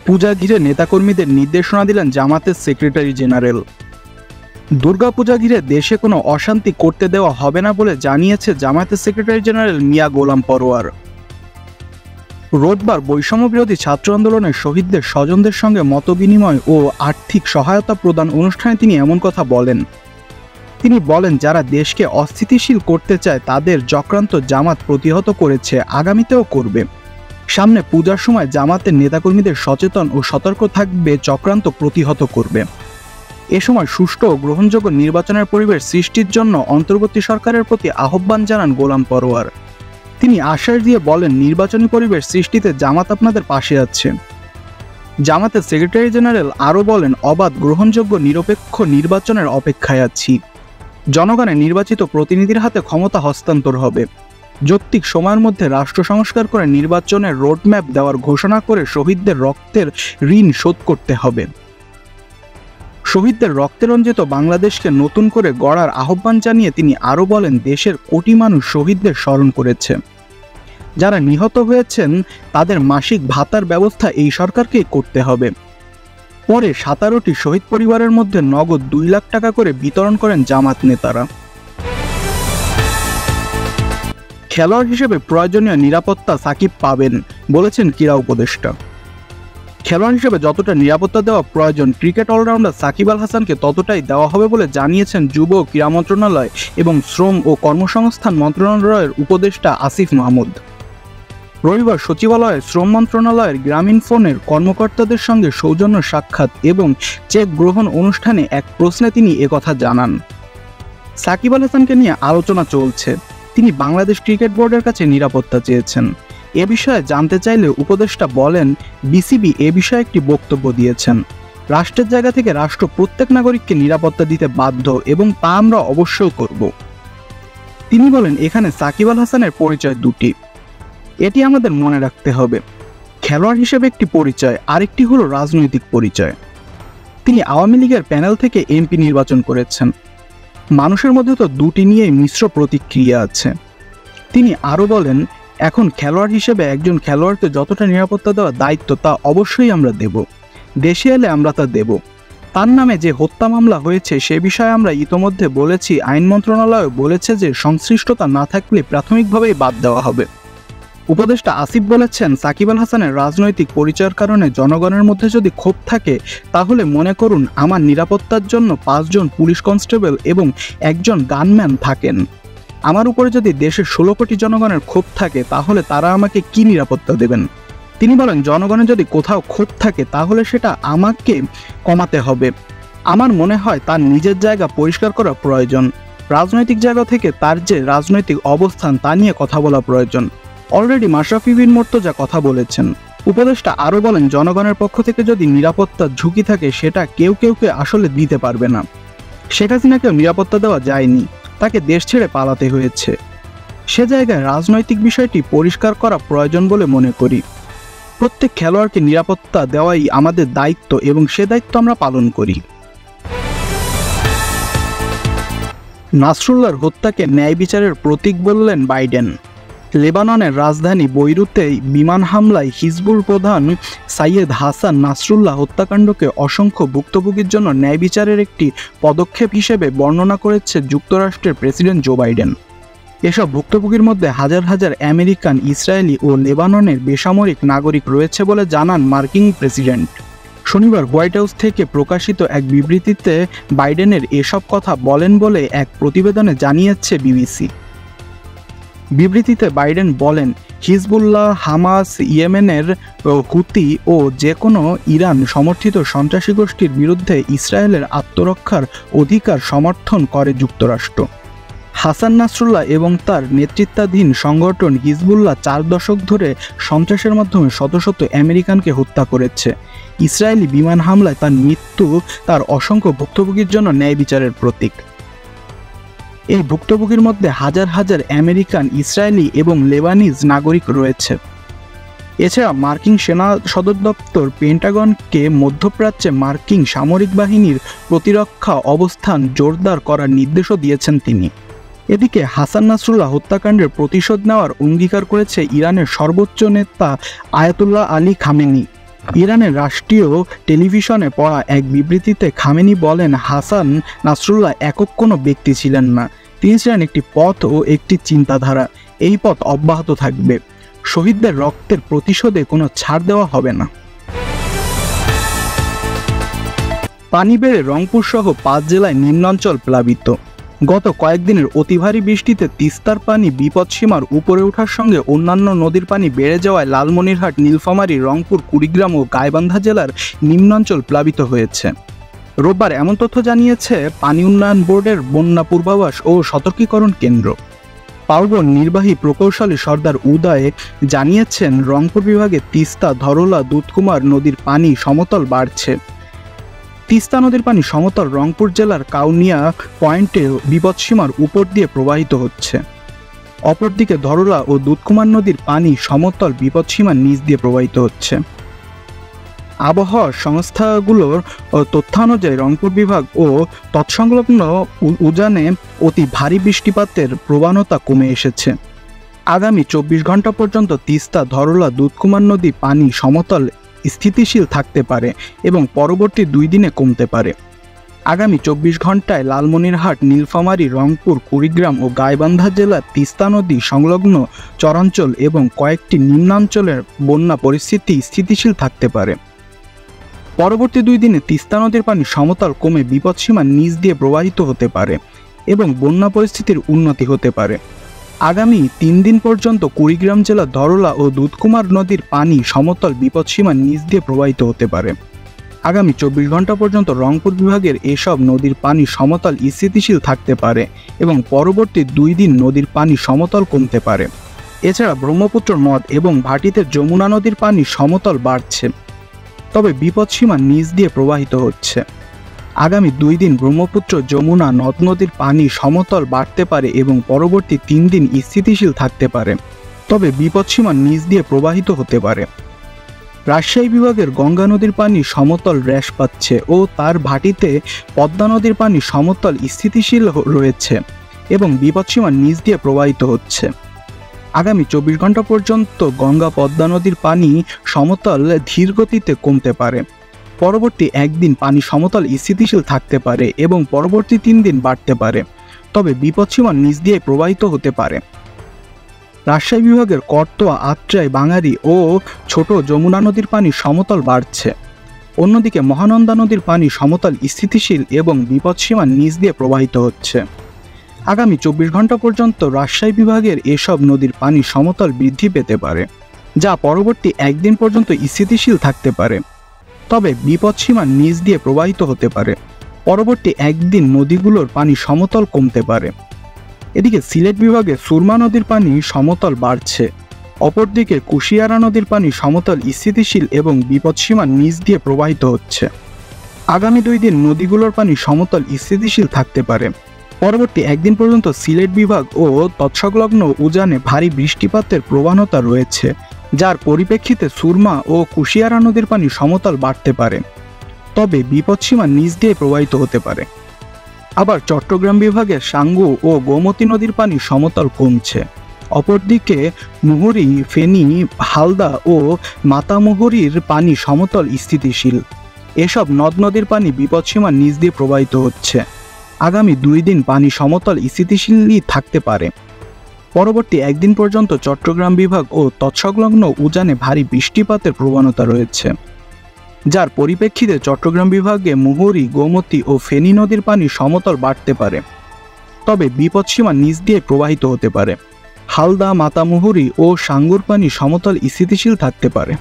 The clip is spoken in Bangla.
পূজা ঘিরে নেতাকর্মীদের নির্দেশনা দিলেন জামাতের সেক্রেটারি জেনারেল। দুর্গাপূজা ঘিরে দেশে কোনো অশান্তি করতে দেওয়া হবে না বলে জানিয়েছে জামায়াতের সেক্রেটারি জেনারেল মিয়া গোলাম পরোয়ার। রোববার বৈষম্যবিরোধী ছাত্র আন্দোলনের শহীদদের স্বজনদের সঙ্গে মতবিনিময় ও আর্থিক সহায়তা প্রদান অনুষ্ঠানে তিনি এমন কথা বলেন। তিনি বলেন, যারা দেশকে অস্থিতিশীল করতে চায় তাদের চক্রান্ত জামাত প্রতিহত করেছে, আগামীতেও করবে। সামনে পূজার সময় জামাতের নেতাকর্মীদের সচেতন ও সতর্ক থাকবে, চক্রান্ত প্রতিহত করবে। এ সময় সুষ্ঠু ও গ্রহণযোগ্য নির্বাচনের পরিবেশ সৃষ্টির জন্য অন্তর্বর্তী সরকারের প্রতি আহ্বান জানান গোলাম পরোয়ার। তিনি আশ্বাস দিয়ে বলেন, নির্বাচনী পরিবেশ সৃষ্টিতে জামাত আপনাদের পাশে আছে। জামাতের সেক্রেটারি জেনারেল আরও বলেন, অবাধ, গ্রহণযোগ্য, নিরপেক্ষ নির্বাচনের অপেক্ষায় আছি। জনগণের নির্বাচিত প্রতিনিধির হাতে ক্ষমতা হস্তান্তর হবে। যৌক্তিক সময়ের মধ্যে রাষ্ট্র সংস্কার করে নির্বাচনের রোডম্যাপ দেওয়ার ঘোষণা করে শহীদদের রক্তের ঋণ শোধ করতে হবে। শহীদদের রক্তে রঞ্জিত বাংলাদেশকে নতুন করে গড়ার আহ্বান জানিয়ে তিনি আরও বলেন, দেশের কোটি মানুষ শহীদদের স্মরণ করেছে। যারা নিহত হয়েছেন তাদের মাসিক ভাতার ব্যবস্থা এই সরকারকেই করতে হবে। পরে 17টি শহীদ পরিবারের মধ্যে নগদ 2 লাখ টাকা করে বিতরণ করেন জামাত নেতারা। খেলোয়াড় হিসেবে প্রয়োজনীয় নিরাপত্তা সাকিব পাবেন বলেছেন ক্রীড়া উপদেষ্টা। খেলোয়াড় হিসেবে যতটা নিরাপত্তা দেওয়া প্রয়োজন ক্রিকেট অলরাউন্ডার সাকিব আল হাসানকে ততটাই দেওয়া হবে বলে জানিয়েছেন যুব ও ক্রীড়া মন্ত্রণালয় এবং শ্রম ও কর্মসংস্থান মন্ত্রণালয়ের উপদেষ্টা আসিফ মাহমুদ। রবিবার সচিবালয়ে শ্রম মন্ত্রণালয়ের গ্রামীণ ফোনের কর্মকর্তাদের সঙ্গে সৌজন্য সাক্ষাৎ এবং চেক গ্রহণ অনুষ্ঠানে এক প্রশ্নে তিনি একথা জানান। সাকিব আল হাসানকে নিয়ে আলোচনা চলছে। তিনি বাংলাদেশ ক্রিকেট বোর্ডের কাছে নিরাপত্তা চেয়েছেন। এ বিষয়ে জানতে চাইলে উপদেষ্টা বলেন, বিসিবি এ বিষয়ে একটি বক্তব্য দিয়েছেন। রাষ্ট্রের জায়গা থেকে রাষ্ট্র প্রত্যেক নাগরিককে নিরাপত্তা দিতে বাধ্য এবং তা আমরা অবশ্যই করব। তিনি বলেন, এখানে সাকিব আল হাসানের পরিচয় দুটি, এটি আমাদের মনে রাখতে হবে। খেলোয়াড় হিসেবে একটি পরিচয়, আরেকটি হলো রাজনৈতিক পরিচয়। তিনি আওয়ামী লীগের প্যানেল থেকে এমপি নির্বাচন করেছেন। মানুষের মধ্যে তো দুটি নিয়েই মিশ্র প্রতিক্রিয়া আছে। তিনি আরও বলেন, এখন খেলোয়াড় হিসেবে একজন খেলোয়াড়কে যতটা নিরাপত্তা দেওয়ার দায়িত্ব তা অবশ্যই আমরা দেব। দেশে এলে আমরা তা দেব। তার নামে যে হত্যা মামলা হয়েছে সে বিষয়ে আমরা ইতোমধ্যে বলেছি। আইন মন্ত্রণালয় বলেছে যে সংশ্লিষ্টতা না থাকলে প্রাথমিকভাবেই বাদ দেওয়া হবে। উপদেষ্টা আসিফ বলেছেন, সাকিব আল হাসানের রাজনৈতিক পরিচয়ের কারণে জনগণের মধ্যে যদি ক্ষোভ থাকে তাহলে মনে করুন আমার নিরাপত্তার জন্য 5 জন পুলিশ কনস্টেবল এবং 1 জন গানম্যান থাকেন। আমার উপরে যদি দেশের 16 কোটি জনগণের ক্ষোভ থাকে তাহলে তারা আমাকে কি নিরাপত্তা দেবেন? তিনি বলেন, জনগণের যদি কোথাও ক্ষোভ থাকে তাহলে সেটা আমাকে কমাতে হবে। আমার মনে হয় তার নিজের জায়গা পরিষ্কার করা প্রয়োজন। রাজনৈতিক জায়গা থেকে তার যে রাজনৈতিক অবস্থান তা নিয়ে কথা বলা প্রয়োজন। অলরেডি মাশরাফি বিন মুর্তজা কথা বলেছেন। উপদেষ্টা আরও বলেন, জনগণের পক্ষ থেকে যদি নিরাপত্তার ঝুঁকি থাকে সেটা কেউকে আসলে দিতে পারবে না। শেখ হাসিনাকেও নিরাপত্তা দেওয়া যায়নি, তাকে দেশ ছেড়ে পালাতে হয়েছে। সে জায়গায় রাজনৈতিক বিষয়টি পরিষ্কার করা প্রয়োজন বলে মনে করি। প্রত্যেক খেলোয়াড়কে নিরাপত্তা দেওয়াই আমাদের দায়িত্ব এবং সে দায়িত্ব আমরা পালন করি। নাসরুল্লাহর হত্যাকে ন্যায় বিচারের প্রতীক বললেন বাইডেন। লেবাননের রাজধানী বৈরুতে বিমান হামলায় হিজবুল প্রধান সাইয়েদ হাসান নাসরুল্লাহ হত্যাকাণ্ডকে অসংখ্য ভুক্তভোগীর জন্য ন্যায় বিচারের একটি পদক্ষেপ হিসেবে বর্ণনা করেছে যুক্তরাষ্ট্রের প্রেসিডেন্ট জো বাইডেন। এসব ভুক্তভোগীর মধ্যে হাজার হাজার আমেরিকান, ইসরায়েলি ও লেবাননের বেসামরিক নাগরিক রয়েছে বলে জানান মার্কিন প্রেসিডেন্ট। শনিবার হোয়াইট হাউস থেকে প্রকাশিত এক বিবৃতিতে বাইডেনের এসব কথা বলেন বলে এক প্রতিবেদনে জানিয়েছে বিবিসি। বিবৃতিতে বাইডেন বলেন, হিজবুল্লাহ, হামাস, ইয়েমেনের হুতি ও যে কোনো ইরান সমর্থিত সন্ত্রাসী গোষ্ঠীর বিরুদ্ধে ইসরায়েলের আত্মরক্ষার অধিকার সমর্থন করে যুক্তরাষ্ট্র। হাসান নাসরুল্লাহ এবং তার নেতৃত্বাধীন সংগঠন হিজবুল্লাহ 4 দশক ধরে সন্ত্রাসের মাধ্যমে শত শত আমেরিকানকে হত্যা করেছে। ইসরায়েলি বিমান হামলায় তার মৃত্যু তার অসংখ্য ভুক্তভোগীর জন্য ন্যায় বিচারের প্রতীক। এই ভুক্তভোগীর মধ্যে হাজার হাজার আমেরিকান, ইসরায়েলি এবং লেবানিজ নাগরিক রয়েছে। এছাড়া মার্কিন সেনা সদর দপ্তর পেন্টাগনকে মধ্যপ্রাচ্যে মার্কিন সামরিক বাহিনীর প্রতিরক্ষা অবস্থান জোরদার করার নির্দেশও দিয়েছেন তিনি। এদিকে হাসান নাসরুল্লাহ হত্যাকাণ্ডের প্রতিশোধ নেওয়ার অঙ্গীকার করেছে ইরানের সর্বোচ্চ নেতা আয়াতুল্লাহ আলী খামেনি। ইরানের রাষ্ট্রীয় টেলিভিশনে পড়া এক বিবৃতিতে খামেনি বলেন, হাসান নাসরুল্লাহ একক কোনো ব্যক্তি ছিলেন না, তিনি ছিলেন একটি পথ ও একটি চিন্তাধারা। এই পথ অব্যাহত থাকবে। শহীদদের রক্তের প্রতিশোধে কোনো ছাড় দেওয়া হবে না। পানি বেড়ে রংপুর সহ 5 জেলায় নিম্নাঞ্চল প্লাবিত। গত কয়েকদিনের অতি ভারী বৃষ্টিতে তিস্তার পানি বিপদসীমার উপরে ওঠার সঙ্গে অন্যান্য নদীর পানি বেড়ে যাওয়ায় লালমনিরহাট, নীলফামারী, রংপুর, কুড়িগ্রাম ও গাইবান্ধা জেলার নিম্নাঞ্চল প্লাবিত হয়েছে। রোববার এমন তথ্য জানিয়েছে পানি উন্নয়ন বোর্ডের বন্যা পূর্বাভাস ও সতর্কীকরণ কেন্দ্র। পাউবন নির্বাহী প্রকৌশলী সর্দার উদয় জানিয়েছেন, রংপুর বিভাগে তিস্তা, ধরলা, দুধকুমার নদীর পানি সমতল বাড়ছে। তিস্তা নদীর পানি সমতল রংপুর জেলার কাউনিয়া পয়েন্টে বিপদসীমার উপর দিয়ে প্রবাহিত হচ্ছে। অপরদিকে ধরলা ও দুধকুমার নদীর পানি সমতল বিপদসীমার নিচ দিয়ে প্রবাহিত হচ্ছে। আবহাওয়া সংস্থাগুলোর তথ্যানুযায়ী রংপুর বিভাগ ও তৎসংলগ্ন উজানে অতি ভারী বৃষ্টিপাতের প্রবণতা কমে এসেছে। আগামী 24 ঘন্টা পর্যন্ত তিস্তা, ধরলা, দুধকুমার নদী পানি সমতল স্থিতিশীল থাকতে পারে এবং পরবর্তী 2 দিনে কমতে পারে। আগামী 24 ঘন্টায় লালমনিরহাট, নীলফামারী, রংপুর, কুড়িগ্রাম ও গাইবান্ধা জেলার তিস্তা নদী সংলগ্ন চরাঞ্চল এবং কয়েকটি নিম্নাঞ্চলের বন্যা পরিস্থিতি স্থিতিশীল থাকতে পারে। পরবর্তী 2 দিনে তিস্তা নদীর পানি সমতল কমে বিপদসীমার নিচ দিয়ে প্রবাহিত হতে পারে এবং বন্যা পরিস্থিতির উন্নতি হতে পারে। আগামী 3 দিন পর্যন্ত কুড়িগ্রাম জেলার ধরলা ও দুধকুমার নদীর পানি সমতল বিপদসীমার নিচ দিয়ে প্রবাহিত হতে পারে। আগামী 24 ঘন্টা পর্যন্ত রংপুর বিভাগের এসব নদীর পানি সমতল স্থিতিশীল থাকতে পারে এবং পরবর্তী 2 দিন নদীর পানি সমতল কমতে পারে। এছাড়া ব্রহ্মপুত্র নদ এবং ভাটিতে যমুনা নদীর পানি সমতল বাড়ছে, তবে বিপদসীমার নিচ দিয়ে প্রবাহিত হচ্ছে। আগামী 2 দিন ব্রহ্মপুত্র, যমুনা নদ নদীর পানি সমতল বাড়তে পারে এবং পরবর্তী 3 দিন স্থিতিশীল থাকতে পারে, তবে বিপদসীমার নিচ দিয়ে প্রবাহিত হতে পারে। রাজশাহী বিভাগের গঙ্গা নদীর পানি সমতল হ্রাস পাচ্ছে ও তার ভাটিতে পদ্মা নদীর পানি সমতল স্থিতিশীল রয়েছে এবং বিপদসীমার নিচ দিয়ে প্রবাহিত হচ্ছে। আগামী 24 ঘন্টা পর্যন্ত গঙ্গা, পদ্মা নদীর পানি সমতল ধীর গতিতে কমতে পারে। পরবর্তী 1 দিন পানি সমতল স্থিতিশীল থাকতে পারে এবং পরবর্তী 3 দিন বাড়তে পারে, তবে বিপদসীমার নিচ দিয়ে প্রবাহিত হতে পারে। রাজশাহী বিভাগের করতোয়া, আত্রাই, বাঙারি ও ছোট যমুনা নদীর পানি সমতল বাড়ছে। অন্যদিকে মহানন্দা নদীর পানি সমতল স্থিতিশীল এবং বিপদসীমার নিচ দিয়ে প্রবাহিত হচ্ছে। আগামী 24 ঘন্টা পর্যন্ত রাজশাহী বিভাগের এসব নদীর পানি সমতল বৃদ্ধি পেতে পারে, যা পরবর্তী 1 দিন পর্যন্ত স্থিতিশীল থাকতে পারে, তবে বিপদসীমার নিচ দিয়ে প্রবাহিত হতে পারে। পরবর্তী 1 দিন নদীগুলোর পানি সমতল কমতে পারে। এদিকে সিলেট বিভাগে সুরমা নদীর পানি সমতল বাড়ছে। অপরদিকে কুশিয়ারা নদীর পানি সমতল স্থিতিশীল এবং বিপদসীমার নিচ দিয়ে প্রবাহিত হচ্ছে। আগামী 2 দিন নদীগুলোর পানি সমতল স্থিতিশীল থাকতে পারে। পরবর্তী 1 দিন পর্যন্ত সিলেট বিভাগ ও তৎসংলগ্ন উজানে ভারী বৃষ্টিপাতের প্রবণতা রয়েছে, যার পরিপ্রেক্ষিতে সুরমা ও কুশিয়ারা নদীর পানি সমতল বাড়তে পারে, তবে বিপদসীমার নিচ দিয়ে প্রবাহিত হতে পারে। আবার চট্টগ্রাম বিভাগের সাঙ্গু ও গোমতী নদীর পানি সমতল কমছে। অপরদিকে মুহুরী, ফেনী, হালদা ও মাতামুহুরীর পানি সমতল স্থিতিশীল। এসব নদ নদীর পানি বিপদসীমার নিচ দিয়ে প্রবাহিত হচ্ছে। আগামী 2 দিন পানি সমতল স্থিতিশীলই থাকতে পারে। পরবর্তী 1 দিন পর্যন্ত চট্টগ্রাম বিভাগ ও তৎসংলগ্ন উজানে ভারী বৃষ্টিপাতের প্রবণতা রয়েছে, যার পরিপ্রেক্ষিতে চট্টগ্রাম বিভাগে মুহুরী, গোমতী ও ফেনী নদীর পানি সমতল বাড়তে পারে, তবে বিপদসীমার নিচ দিয়ে প্রবাহিত হতে পারে। হালদা, মাতামুহুরী ও সাঙ্গুর পানি সমতল স্থিতিশীল থাকতে পারে।